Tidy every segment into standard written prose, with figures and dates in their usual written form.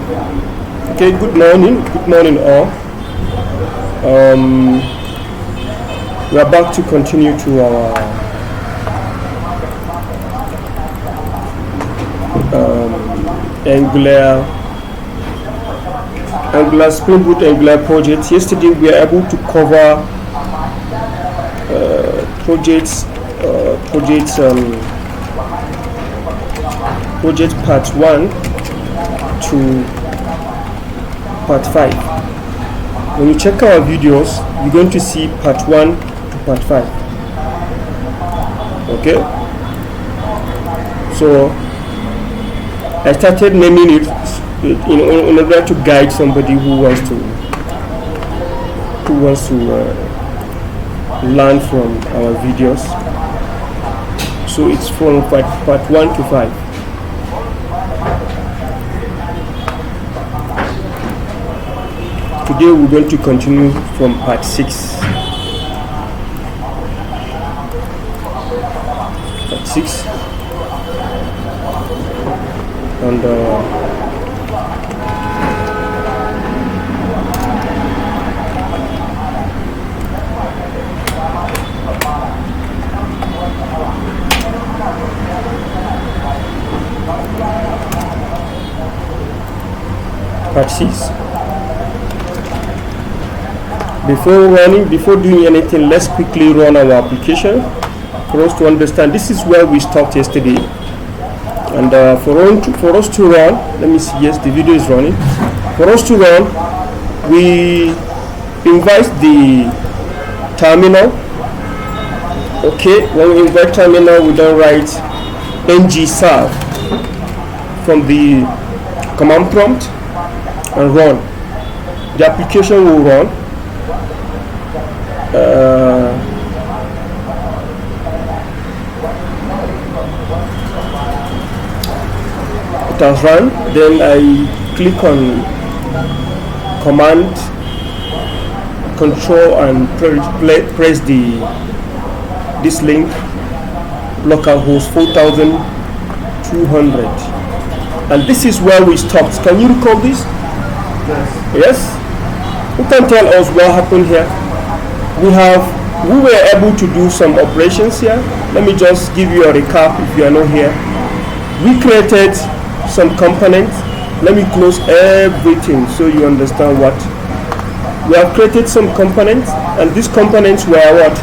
Okay, good morning all. We are back to continue to our Angular Spring Boot Angular project. Yesterday we were able to cover project part 1 to part 5. When you check our videos, you're going to see part 1 to part 5. Okay, so I started naming it in order to guide somebody who wants to learn from our videos. So it's from part 1 to 5. Today we're going to continue from part 6. Part 6. And part 6. Before doing anything, let's quickly run our application for us to understand. This is where we stopped yesterday, and for us to run, let me see. Yes, the video is running. For us to run, we invite the terminal. Okay, when we invite terminal, we don't write ng serve from the command prompt and run. The application will run. It has run. Then I click on command control and press this link, localhost 4200, and this is where we stopped. Can you recall this? Yes. Who can tell us what happened here? We were able to do some operations here. Let me just give you a recap if you are not here. We created some components. Let me close everything so you understand what. We have created some components, and these components were what?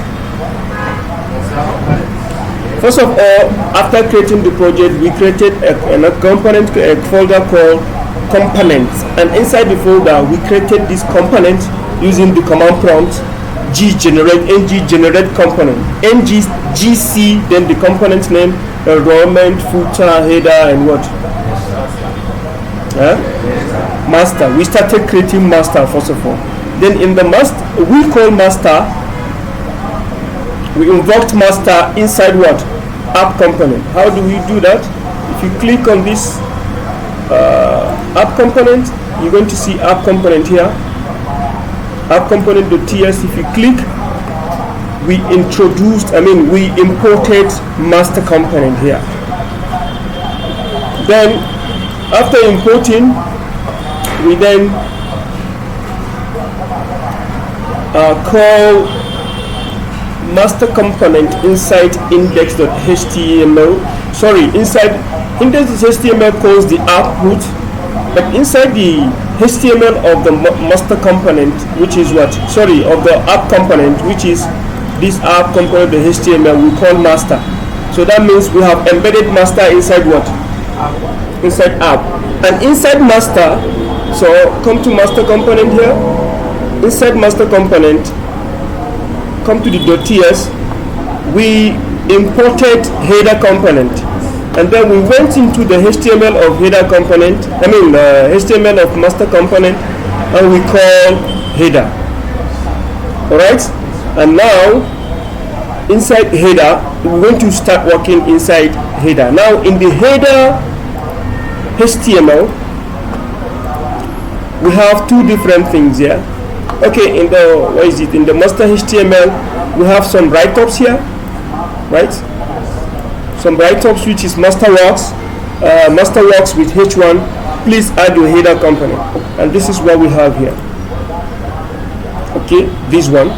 First of all, after creating the project, we created a folder called components, and inside the folder we created this component using the command prompt ng generate component, gc, then the component name, enrollment, footer, header, and what? Master. We started creating master first of all. Then in the master, we call master, we invoked master inside what? App component. How do we do that? If you click on this app component, you're going to see app component here, app component.ts. If you click, we imported master component here. Then after importing, we then call master component inside index.html. Inside index.html calls the output, but inside the HTML of the master component, which is what? Of the app component, which is this app component, the HTML, we call master. So that means we have embedded master inside what? Inside app. And inside master, so come to master component here. Inside master component, come to the .ts, we imported header component, and then we went into the HTML of header component, HTML of master component, and we call header. Alright, and now inside header, we're going to start working inside header. Now in the header HTML, we have two different things here. Okay, in the master HTML, we have some write-ups here, right? Some write-ups, which is masterworks with H1, please add your header component, and this is what we have here. Okay, this one.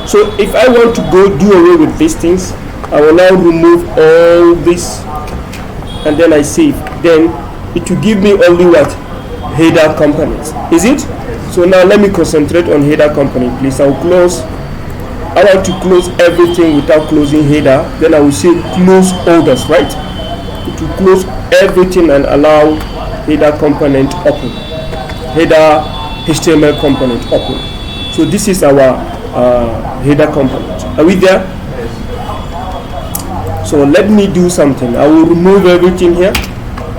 So if I want to go do away with these things, I will now remove all this, and then I save. Then it will give me only what? Header components. Is it? So now let me concentrate on header component, please. I will close. I want to close everything without closing header. Then I will say close others, right? It will close everything and allow header component open. Header HTML component open. So this is our header component. Are we there? So let me do something. I will remove everything here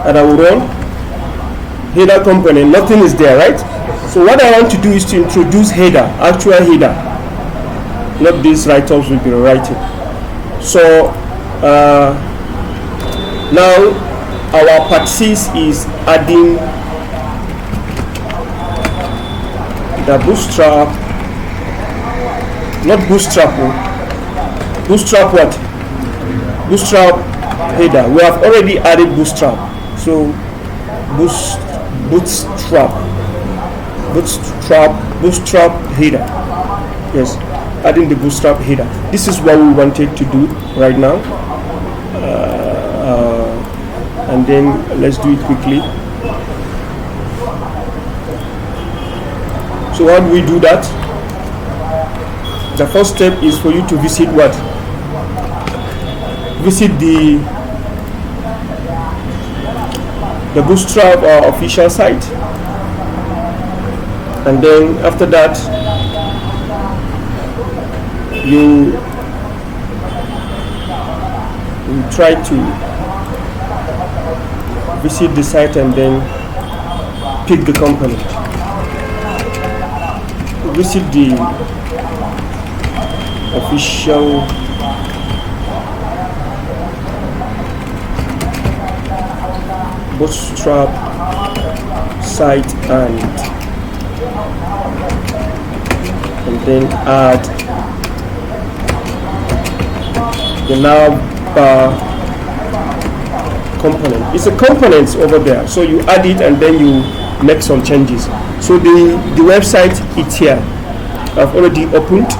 and I will run header component. Nothing is there, right? So what I want to do is to introduce header, actual header, not these write-ups we've been writing. So now our part 6 is adding the bootstrap, not bootstrap, bootstrap what? Bootstrap header. We have already added bootstrap. So bootstrap header. Yes, adding the bootstrap header. This is what we wanted to do right now. And then let's do it quickly. So how do we do that? The first step is for you to visit what? Visit the Bootstrap official site, and then after that you try to visit the site and then pick the company. Visit the official Bootstrap site and then add the Navbar component. It's a component over there, so you add it and then you make some changes. So the website is here. I've already opened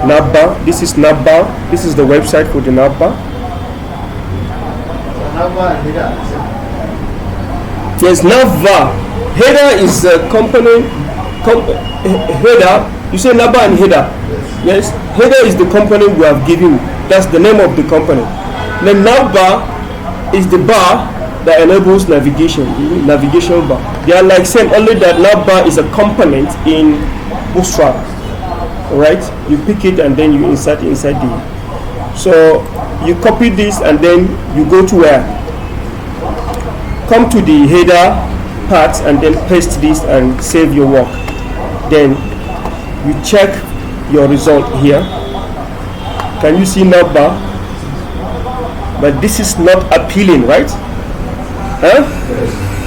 Navbar. This is Navbar. This is the website for the Navbar. Yes, Navbar. Header is a component. Header. You say Navbar and header. Yes. Header is the component we have given. That's the name of the component. Then Navbar is the bar that enables navigation bar. They are like saying only that Navbar is a component in Bootstrap. Alright, you pick it and then you insert it inside the. So you copy this and then you go to where? Come to the header part and then paste this and save your work. Then you check your result here. Can you see Navbar? But this is not appealing, right? Huh?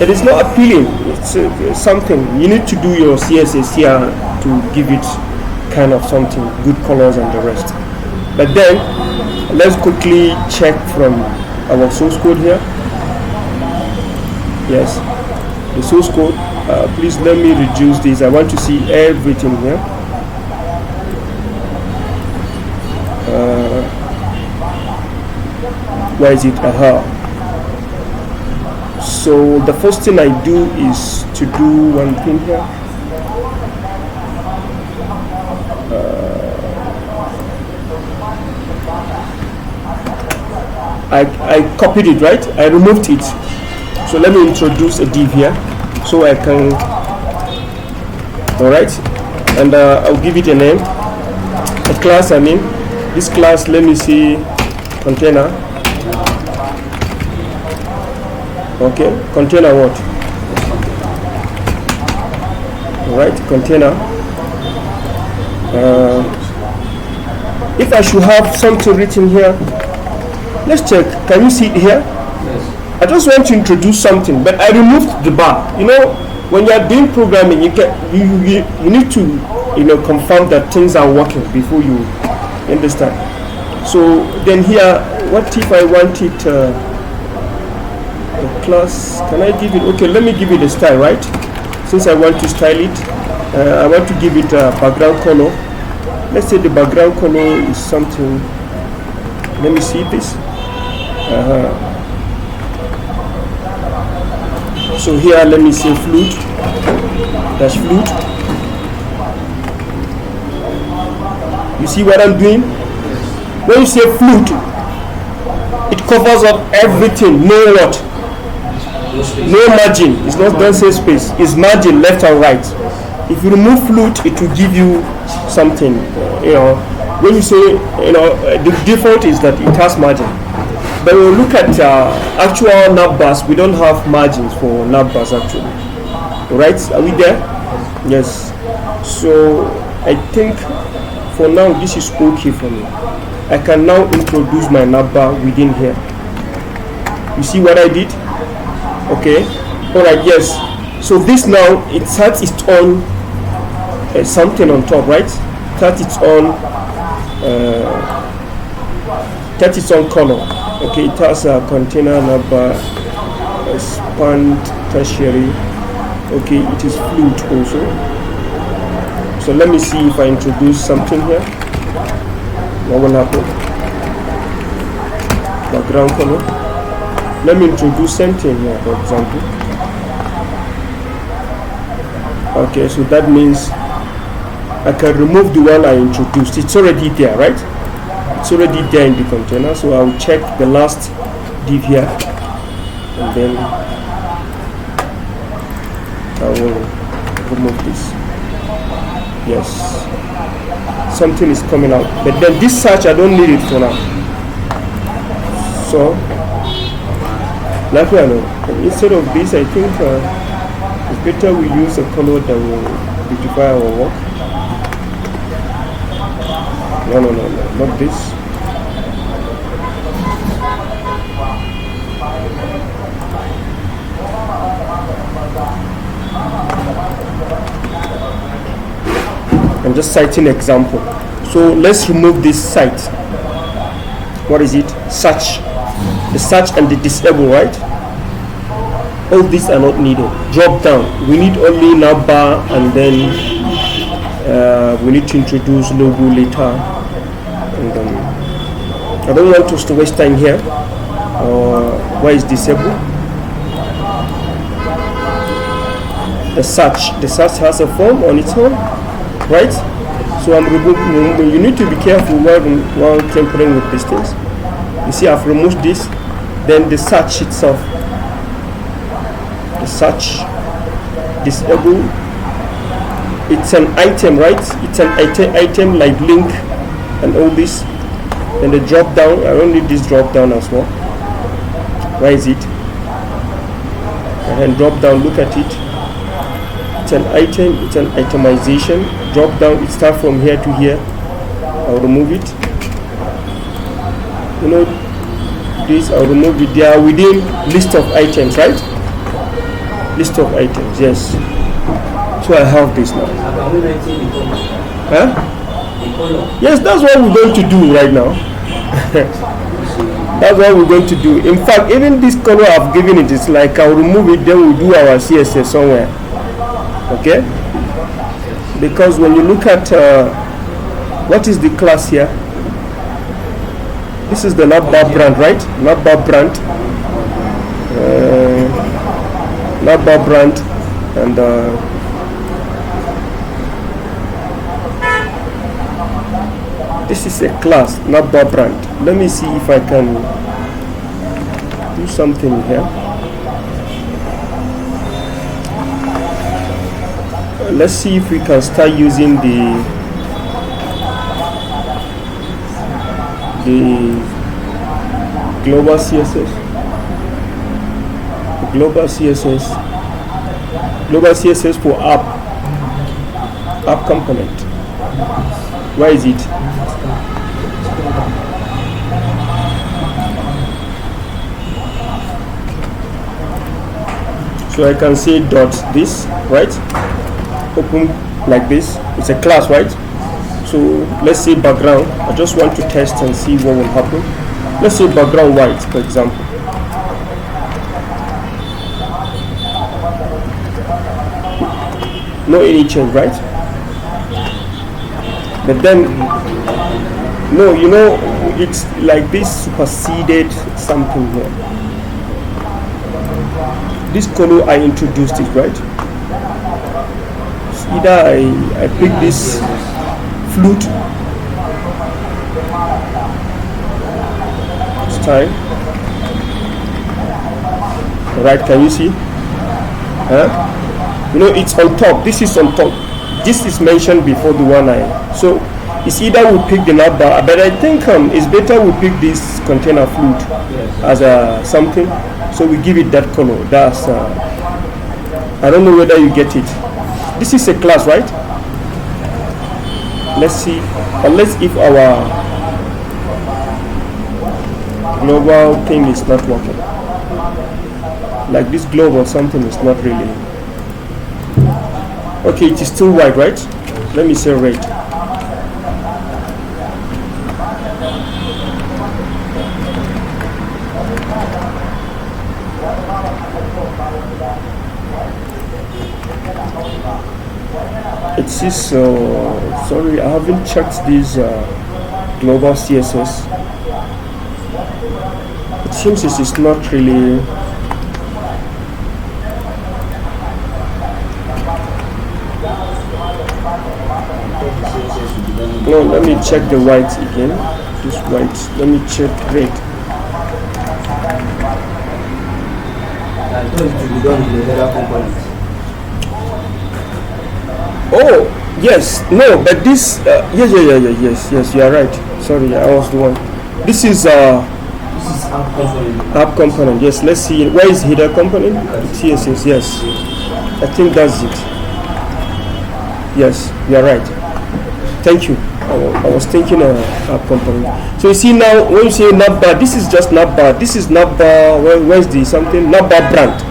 It is not appealing. It's something you need to do your CSS here to give it kind of something, good colors and the rest. But then let's quickly check from our source code here. Yes, the source code. Please let me reduce this. I want to see everything here. Where is it? So the first thing I do is to do one thing here. I copied it, right? I removed it. So let me introduce a div here so I can. Alright, and I'll give it a name, a class. I mean, this class, let me see, container. Okay, container what? Alright, container. If I should have something written here, let's check. Can you see it here? Yes. I just want to introduce something, but I removed the bar. You know, when you are doing programming, you need to confirm that things are working before you understand. So then here, what if I want it? The class, can I give it? Okay, let me give it a style, right? Since I want to style it, I want to give it a background color. Let's say the background color is something. Let me see this. So here, let me say flute. That's flute. You see what I'm doing? When you say flute, it covers up everything. No what? No margin. It's not don't say space. It's margin left and right. If you remove flute, it will give you something. When you say the default is that it has margin. But when we look at actual Navbars, we don't have margins for Navbars actually. Right? Are we there? Yes. So I think for now this is okay for me. I can now introduce my Navbar within here. You see what I did? Okay. Alright, yes. So this now, it has its own something on top, right? It has its own color. Okay, it has a container Navbar, expand tertiary. Okay, it is flute also. So let me see if I introduce something here. What will happen? Background color. Let me introduce something here, for example. Okay, so that means I can remove the one I introduced. It's already there, right? It's already there in the container. So I'll check the last div here, and then I will remove this. Yes. Something is coming out, but then this search I don't need it for now. So like I know, instead of this, I think it's better we use a color that will beautify our work. No, not this. I'm just citing example. So let's remove this site. What is it? Search. The search and the disable, right? All these are not needed. Drop down. We need only Navbar, and then we need to introduce logo later. And I don't want us to waste time here. Why is disable? The search has a form on its own, right? So I'm removing. You need to be careful while tampering with these things. You see, I've removed this. Then the search itself, the search disable. It's an item, right? It's an item like link and all this. Then the drop down. I don't need this drop down as well. Where is it? And drop down. Look at it. It's an item. It's an itemization. Drop down. It starts from here to here. I'll remove it. This I'll remove it. They are within list of items, right? List of items, yes. So I have this now. Huh? Yes, that's what we're going to do right now. That's what we're going to do. In fact, even this color I've given it is like I'll remove it, then we'll do our CSS somewhere. Okay? Because when you look at what is the class here? This is the Navbar brand, right? Navbar brand. Navbar brand. And this is a class, Navbar brand. Let me see if I can do something here. Let's see if we can start using the global CSS. Global CSS for app component. Where is it? So I can say dot this, right? Open like this. It's a class, right? So let's say background. I just want to test and see what will happen. Let's say background white, for example. No any change, right? But then, no, you know, it's like this superseded something here. This color I introduced it, right? So either I pick this flute style, right? Can you see? Huh? You know, it's on top. This is on top. This is mentioned before the one so it's either we pick the Navbar, but I think it's better we pick this container flute as a something, so we give it that color. That's I don't know whether you get it. This is a class, right? Let's see, unless if our global thing is not working, like this global something is not really okay. It is still white, right? Let me say red. It says sorry, I haven't checked these global CSS. It seems this is not really. No, let me check the white again. This white. Let me check red. Oh yes, no, but this yes, you are right. Sorry, I was the one. This is app component. Yes, let's see. Where is header component? CSS. Yes, I think that's it. Yes, you are right. Thank you. I was thinking app component. So you see now, when you say Navbar, this is just Navbar. This is Navbar. Where's the something? Navbar brand.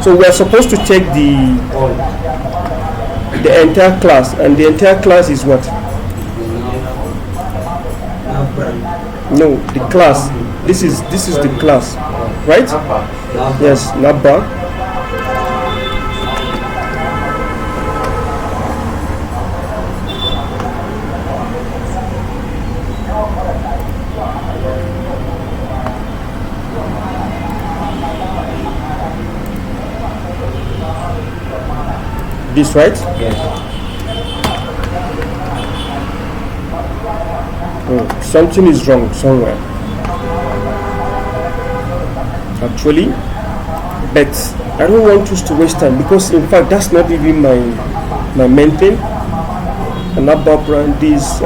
So we are supposed to take the entire class, and the entire class is what? No, the class. This is the class, right? Yes, Navbar. This, right? Yes. Oh, something is wrong somewhere. Actually, but I don't want us to waste time, because in fact that's not even my main thing. And Navbar brand, this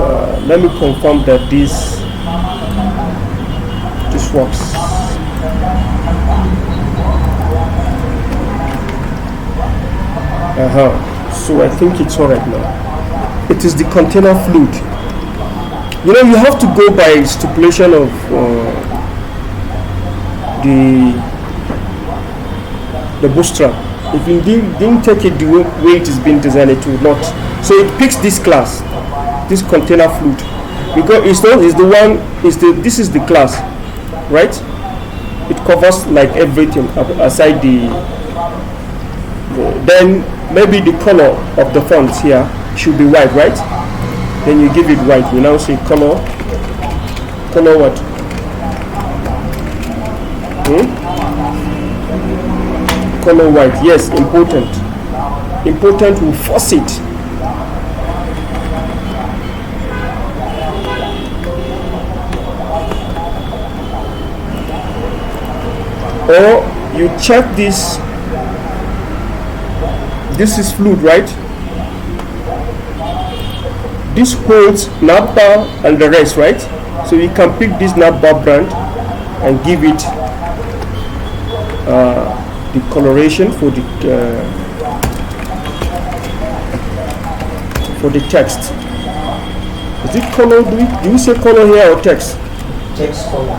let me confirm that this works. So I think it's alright now. It is the container flute. You know, you have to go by stipulation of the bootstrap. If you didn't take it the way it is being designed, it will not. So it picks this class, this container flute, because this is the class, right? It covers like everything aside then maybe the color of the fonts here should be white, right? Then you give it white. You now say color what? Color white. Yes, important will force it. Or you check this. This is fluid, right? This holds Navbar and the rest, right? So you can pick this Navbar brand and give it the coloration for the text. Is it color? Do you say color here or text? Text color.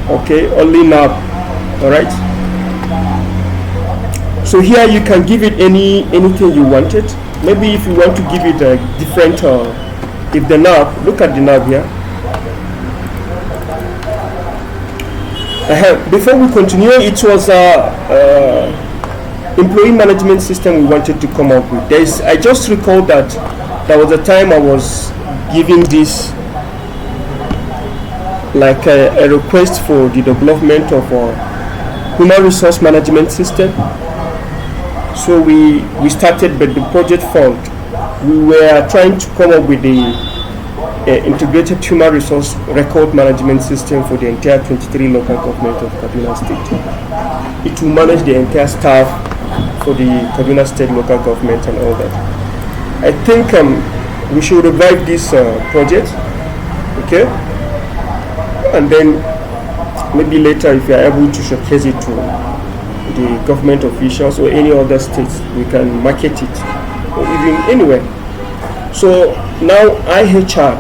Okay, only nav. All right. So here you can give it anything you wanted. Maybe if you want to give it a different, if the nav, look at the nav here. Before we continue, it was employee management system we wanted to come up with. I just recall that there was a time I was giving this like a request for the development of a human resource management system. So we started, but the project failed. We were trying to come up with the integrated human resource record management system for the entire 23 local government of Kaduna State. It will manage the entire staff for the Kaduna State local government and all that. I think we should revive this project, okay? And then maybe later, if you are able to showcase it to the government officials or any other states, we can market it or even anywhere. So now IHR,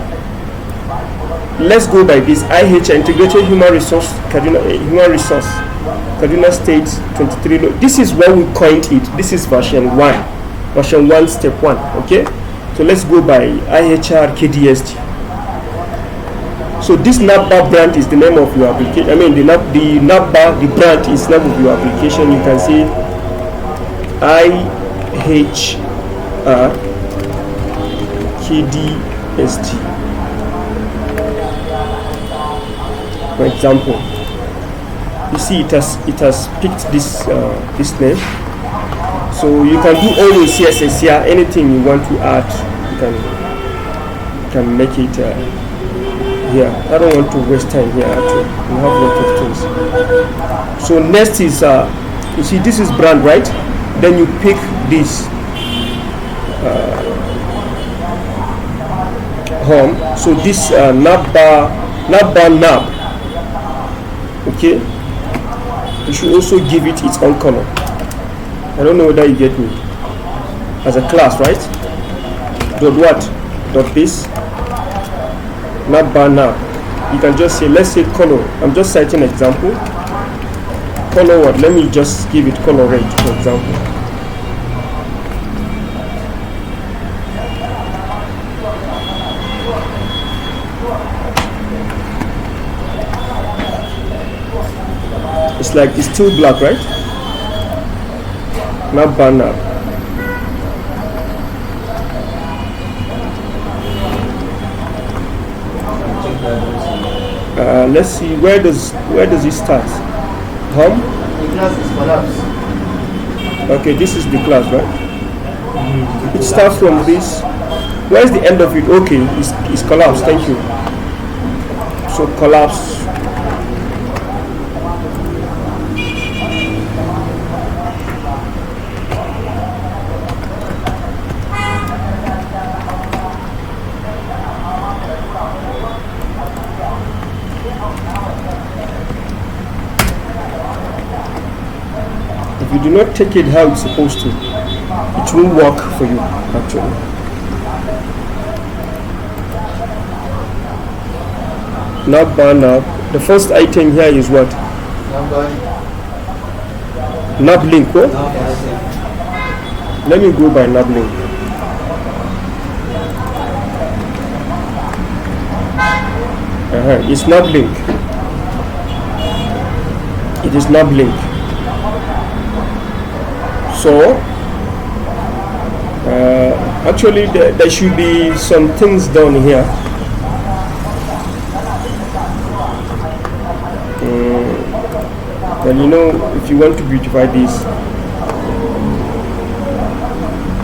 let's go by this IHR, Integrated Human Resource Kaduna State 23. This is where we coined it. This is version 1, step 1. Okay, so let's go by IHR KDST. So this Navbar brand is the name of your application. I mean the Navbar, the brand is name of your application. You can see IHR KDST. For example, you see it has picked this name. So you can do all the CSS here. Anything you want to add, you can make it here. I don't want to waste time here. Actually, we have a lot of things. So next is you see this is brand, right? Then you pick this home. So this Navbar. Okay, you should also give it its own color. I don't know whether you get me. As a class, right? Dot what? Dot this. Navbar now. You can just say, let's say color. I'm just citing an example. Color what? Let me just give it color red, for example. It's like it's still black, right? Navbar now. Let's see, where does it start? Home? The class is collapsed. Okay, this is the class, right? It starts from this. Where's the end of it? Okay, it's collapsed. Thank you. So collapse. If you do not take it how it's supposed to, it won't work for you actually. Navbar now. The first item here is what? Navlink. Oh? Let me go by Navlink. It's Navlink. It is Navlink. So actually there should be some things done here. And you know, if you want to beautify this,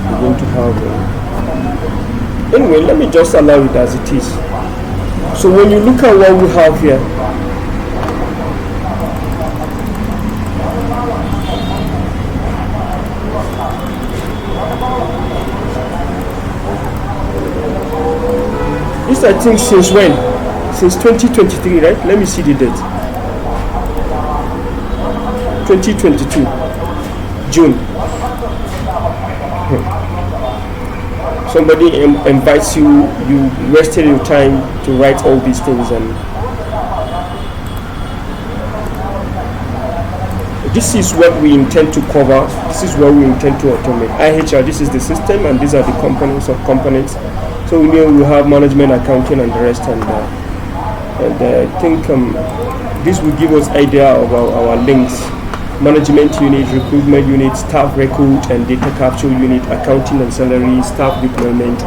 you're going to have anyway, let me just allow it as it is. So when you look at what we have here, this I think since when? Since 2023, right? Let me see the date. 2022, June. Somebody invites you, you wasted your time to write all these things, and this is what we intend to cover. This is what we intend to automate. IHR, this is the system, and these are the components of components. So we know we have management, accounting, and the rest, and And I think this will give us idea of our links: management unit, recruitment unit, staff record and data capture unit, accounting and salary, staff deployment,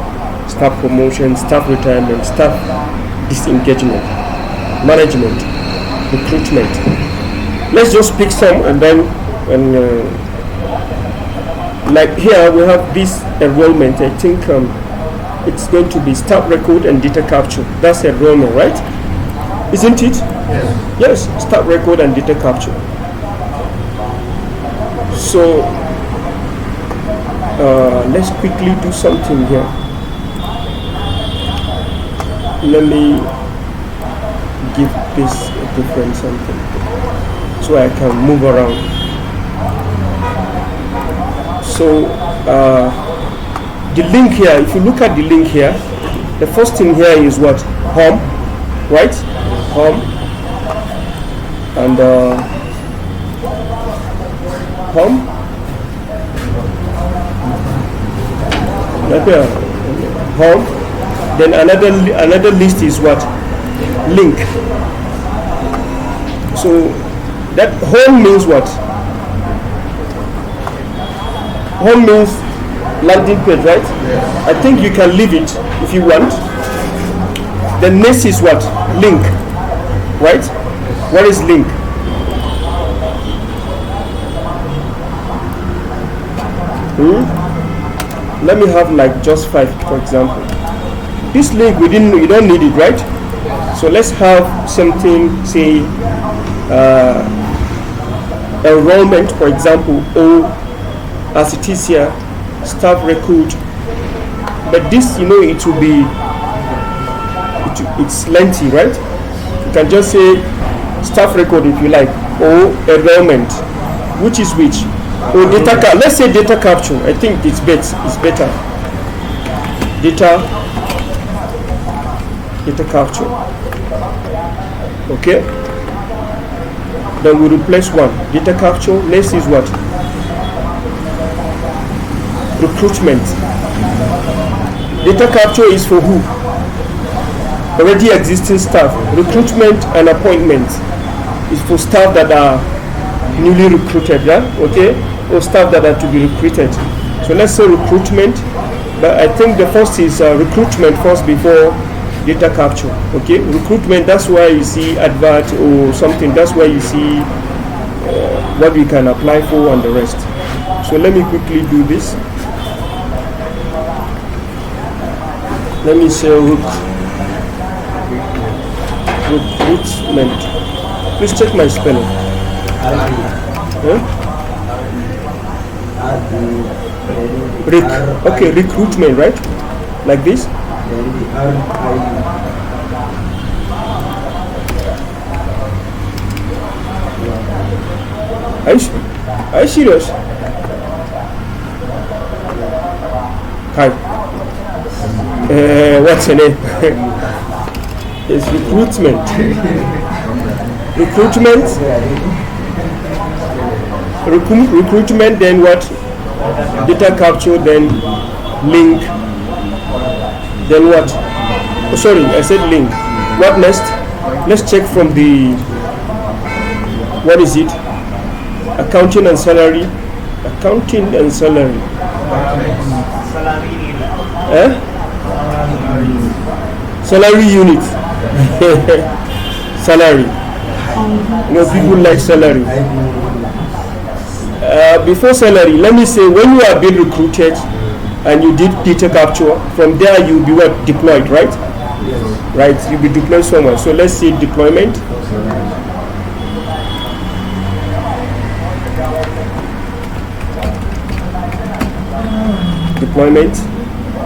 staff promotion, staff retirement, staff disengagement, management, recruitment. Let's just pick some, and then like here we have this enrollment. I think it's going to be staff record and data capture. That's enrollment, right? Isn't it? Yes. Yes, staff record and data capture. So let's quickly do something here. Let me give this a different something so I can move around. So the link here, if you look at the link here, the first thing here is what? Home, right? Home. And home. Okay. Home. Then another list is what? Link. So that home means what? Home means landing page, right? Yes. I think you can leave it if you want. The next is what? Link, right? What is link? Let me have like just 5, for example. This link we don't need it, right? So let's have something, say enrollment, for example, or as it is here, staff record. But this, it will be, it's lengthy, right? You can just say staff record if you like, or enrollment, which is which, or data. Let's say data capture. I think it's better. Data capture. Okay. Then we replace one. Data capture. Next is what? Recruitment. Data capture is for who? Already existing staff. Recruitment and appointment is for staff that are newly recruited, yeah? Okay? Or staff that are to be recruited. So let's say recruitment, but I think the first is recruitment first before data capture. Okay? Recruitment, that's why you see advert or something, that's why you see what we can apply for and the rest. So let me quickly do this. Let me say recruitment. Please check my spelling. Okay, recruitment, right? Like this. Are you serious? Hi. What's your name? It's recruitment. Recruitment, then what? Data capture, then link, then what? Oh, sorry, I said link. What next? Let's check from the, what is it? Accounting and salary. Accounting and salary. Salary unit. Salary. People like salary. Before salary, let me say, when you are being recruited and you did data capture, from there you'll be what? Deployed, right? Yes. Right, you'll be deployed somewhere. So let's say deployment. Deployment.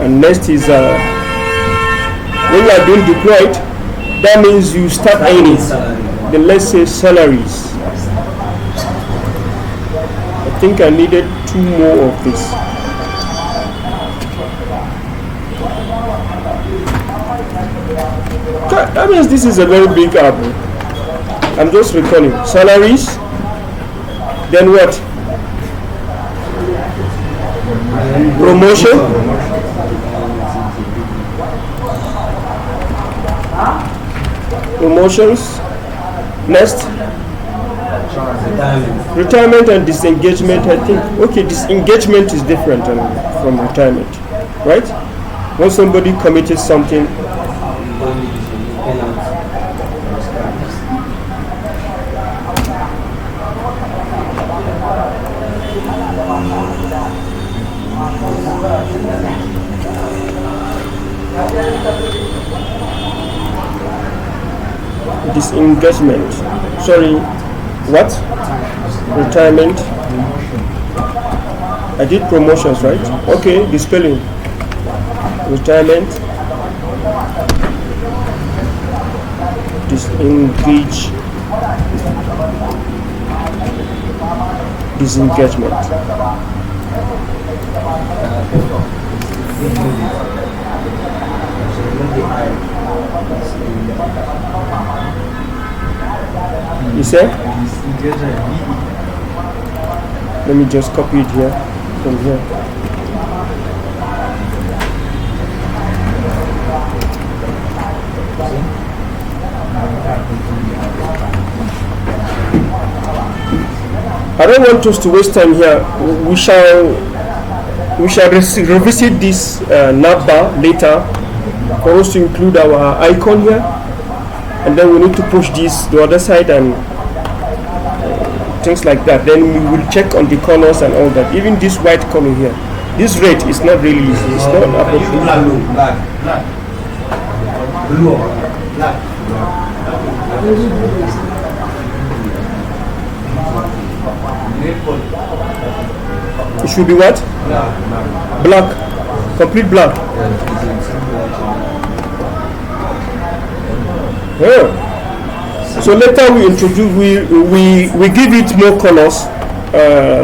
And next is when you are being deployed, that means you start earning. Then let's say salaries. I think I needed 2 more of this. That means this is a very big app. I'm just recalling. Salaries. Then what? Promotion. Promotions. Next. Retirement and disengagement. I think, okay, disengagement is different from retirement, right? When somebody committed something, disengagement. Sorry, what? Retirement. I did promotions, right? Okay, the spelling. Retirement. Disengage. Disengagement. You say? Let me just copy it here from here. I don't want us to waste time here. We shall revisit this Navbar later for us to include our icon here, and then we need to push this to the other side and things like that. Then we will check on the colors and all that. Even this white color here, this red is not really, it's not appropriate. Black. Blue. Black. It should be what? Black. Complete black. Yeah. So later we introduce, we give it more colors,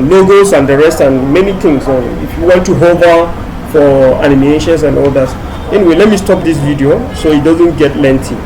logos and the rest, and many things. If you want to hover for animations and all that. Anyway, let me stop this video so it doesn't get lengthy.